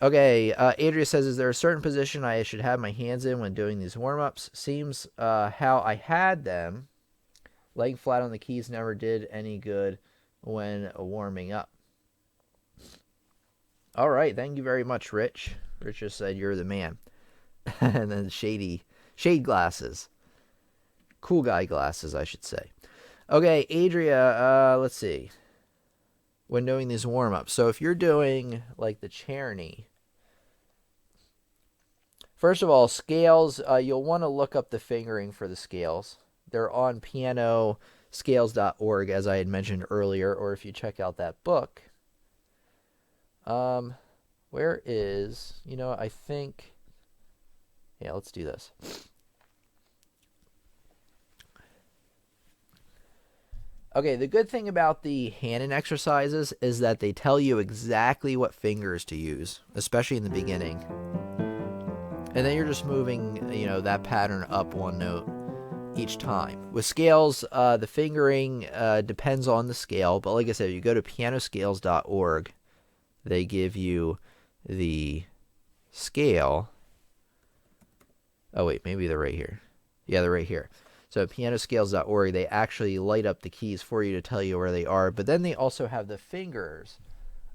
Okay, Adria says, is there a certain position I should have my hands in when doing these warm-ups? Seems how I had them, laying flat on the keys, never did any good when warming up. All right, thank you very much, Rich. Rich just said you're the man. And then shade glasses. Cool guy glasses, I should say. Okay, Adria, let's see. When doing these warm-ups. So if you're doing like the Czerny, first of all, scales, you'll want to look up the fingering for the scales. They're on pianoscales.org, as I had mentioned earlier, or if you check out that book. Where is, I think, yeah, let's do this. Okay, the good thing about the Hanon exercises is that they tell you exactly what fingers to use, especially in the beginning. And then you're just moving, that pattern up one note each time. With scales, the fingering depends on the scale, but like I said, you go to pianoscales.org, they give you the scale. Oh, wait, maybe they're right here. Yeah, they're right here. So pianoscales.org, they actually light up the keys for you to tell you where they are. But then they also have the fingers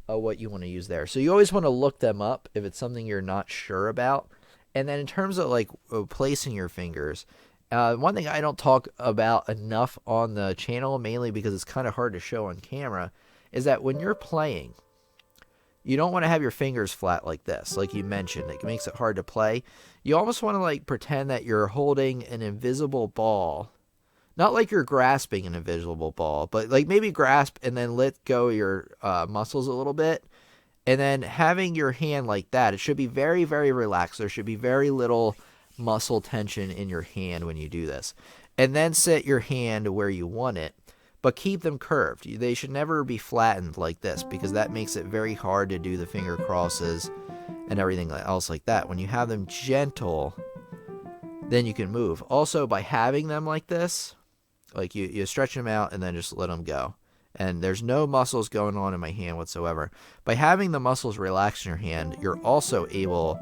of what you want to use there. So you always want to look them up if it's something you're not sure about. And then in terms of like placing your fingers, one thing I don't talk about enough on the channel, mainly because it's kind of hard to show on camera, is that when you're playing, you don't want to have your fingers flat like this, like you mentioned. It makes it hard to play. You almost want to like pretend that you're holding an invisible ball. Not like you're grasping an invisible ball, but like maybe grasp and then let go your muscles a little bit. And then having your hand like that, it should be very, very relaxed. There should be very little muscle tension in your hand when you do this. And then set your hand where you want it. But keep them curved. They should never be flattened like this because that makes it very hard to do the finger crosses and everything else like that. When you have them gentle, then you can move. Also, by having them like this, like you stretch them out and then just let them go. And there's no muscles going on in my hand whatsoever. By having the muscles relax in your hand, you're also able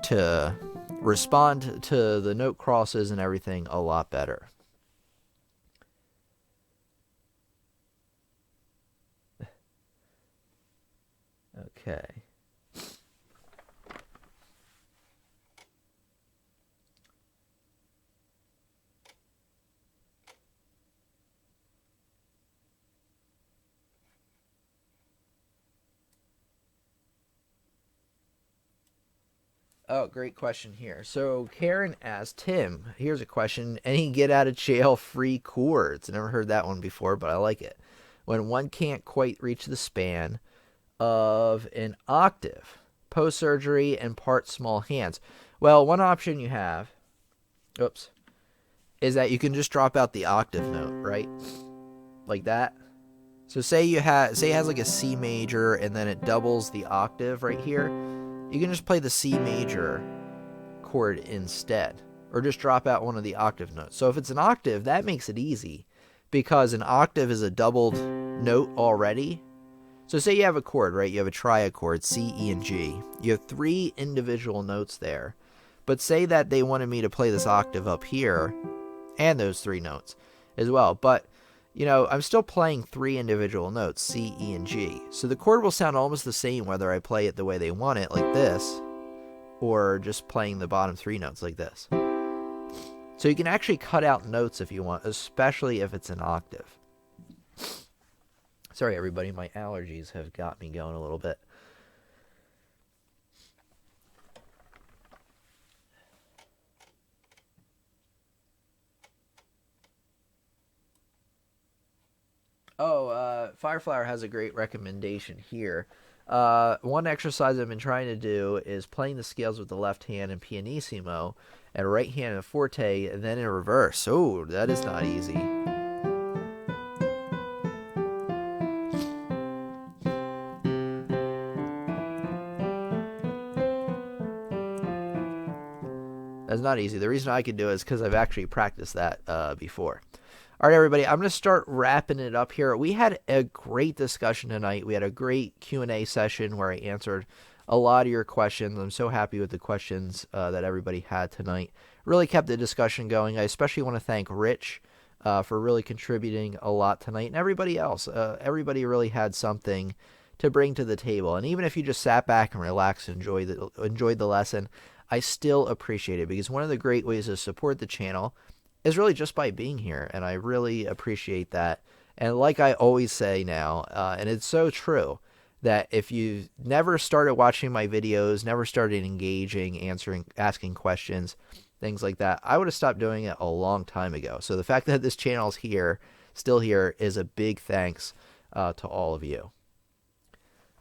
to respond to the note crosses and everything a lot better. Okay. Oh, great question here. So Karen asked Tim, here's a question, any get out of jail free chords? I never heard that one before, but I like it. When one can't quite reach the span of an octave, post-surgery and part small hands. Well, one option you have, is that you can just drop out the octave note, right? Like that. So say it has like a C major and then it doubles the octave right here. You can just play the C major chord instead, or just drop out one of the octave notes. So if it's an octave, that makes it easy because an octave is a doubled note already. So say you have a chord, right? You have a triad chord, C, E, and G. You have 3 individual notes there. But say that they wanted me to play this octave up here and those 3 notes as well. But, you know, I'm still playing 3 individual notes, C, E, and G. So the chord will sound almost the same whether I play it the way they want it, like this, or just playing the bottom 3 notes like this. So you can actually cut out notes if you want, especially if it's an octave. Sorry, everybody, my allergies have got me going a little bit. Oh, Fireflower has a great recommendation here. One exercise I've been trying to do is playing the scales with the left hand in pianissimo and right hand in forte, and then in reverse. Oh, that is not easy. That's not easy. The reason I can do it is because I've actually practiced that before. All right, everybody, I'm going to start wrapping it up here. We had a great discussion tonight. We had a great Q&A session where I answered a lot of your questions. I'm so happy with the questions that everybody had tonight. Really kept the discussion going. I especially want to thank Rich for really contributing a lot tonight, and everybody else. Everybody really had something to bring to the table. And even if you just sat back and relaxed and enjoyed the lesson, I still appreciate it, because one of the great ways to support the channel is really just by being here, and I really appreciate that. And like I always say now, and it's so true, that if you never started watching my videos, never started engaging, asking questions, things like that, I would have stopped doing it a long time ago. So the fact that this channel is here, still here, is a big thanks to all of you.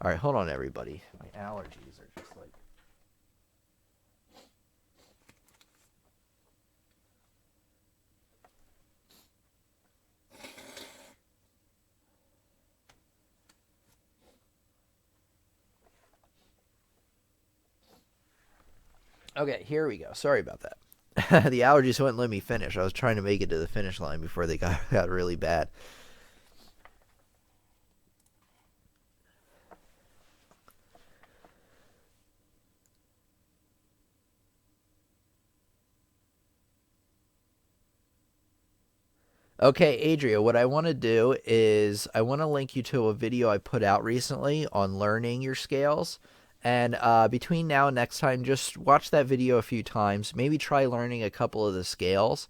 All right, hold on, everybody. My allergies are just like... Okay, here we go. Sorry about that. The allergies wouldn't let me finish. I was trying to make it to the finish line before they got really bad. Okay, Adria, what I want to do is I want to link you to a video I put out recently on learning your scales. And between now and next time, just watch that video a few times. Maybe try learning a couple of the scales.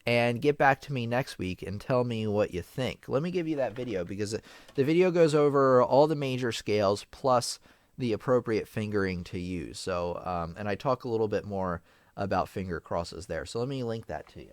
And get back to me next week and tell me what you think. Let me give you that video, because the video goes over all the major scales plus the appropriate fingering to use. So, and I talk a little bit more about finger crosses there. So let me link that to you.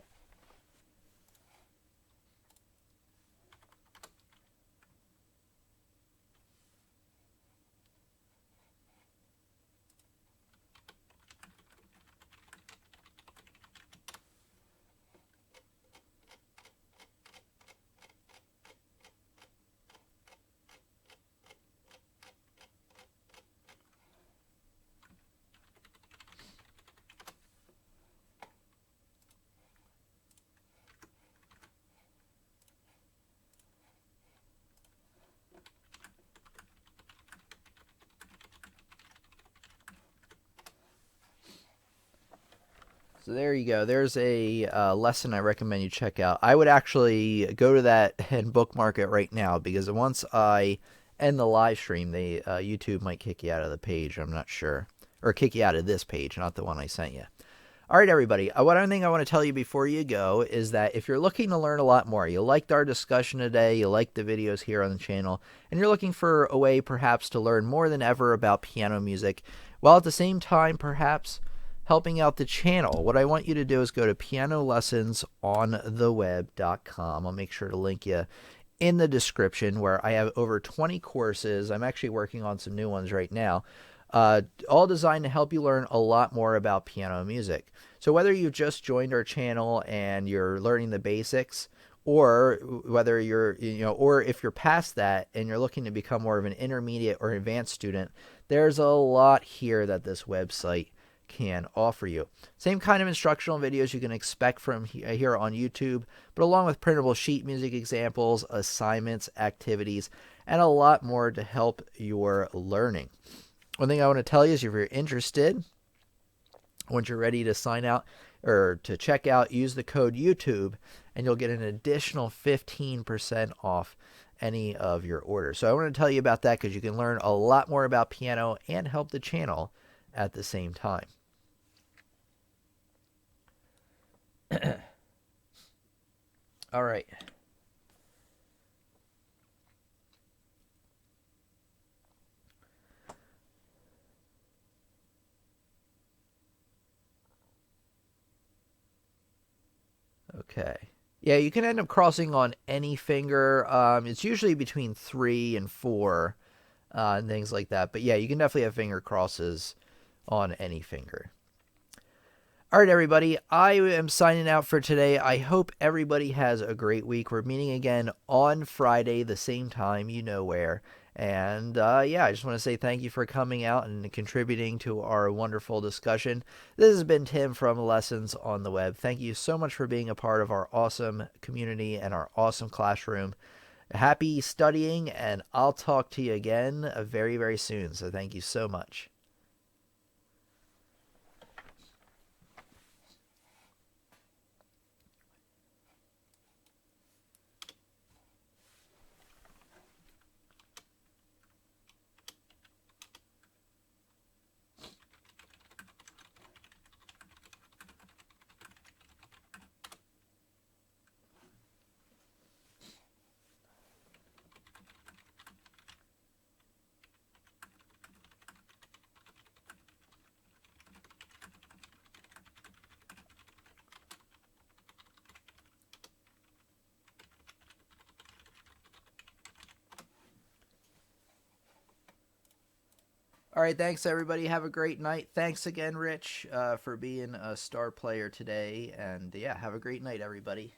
So there you go. There's a lesson I recommend you check out. I would actually go to that and bookmark it right now, because once I end the live stream, YouTube might kick you out of the page. I'm not sure. Or kick you out of this page, not the one I sent you. All right, everybody. One thing I want to tell you before you go is that if you're looking to learn a lot more, you liked our discussion today, you liked the videos here on the channel, and you're looking for a way perhaps to learn more than ever about piano music, while at the same time perhaps helping out the channel, what I want you to do is go to pianolessonsontheweb.com. I'll make sure to link you in the description, where I have over 20 courses. I'm actually working on some new ones right now, all designed to help you learn a lot more about piano music. So whether you've just joined our channel and you're learning the basics, or whether you're, or if you're past that and you're looking to become more of an intermediate or advanced student, there's a lot here that this website can offer you. Same kind of instructional videos you can expect from here on YouTube, but along with printable sheet music examples, assignments, activities, and a lot more to help your learning. One thing I want to tell you is if you're interested, once you're ready to sign out or to check out, use the code YouTube and you'll get an additional 15% off any of your orders. So I want to tell you about that because you can learn a lot more about piano and help the channel at the same time. All right. Okay. Yeah, you can end up crossing on any finger. It's usually between 3 and 4 and things like that. But yeah, you can definitely have finger crosses on any finger. All right, everybody, I am signing out for today. I hope everybody has a great week. We're meeting again on Friday, the same time, you know where. And yeah, I just want to say thank you for coming out and contributing to our wonderful discussion. This has been Tim from Lessons on the Web. Thank you so much for being a part of our awesome community and our awesome classroom. Happy studying, and I'll talk to you again very, very soon. So thank you so much. All right, thanks everybody. Have a great night. Thanks again, Rich, for being a star player today. And yeah, have a great night, everybody.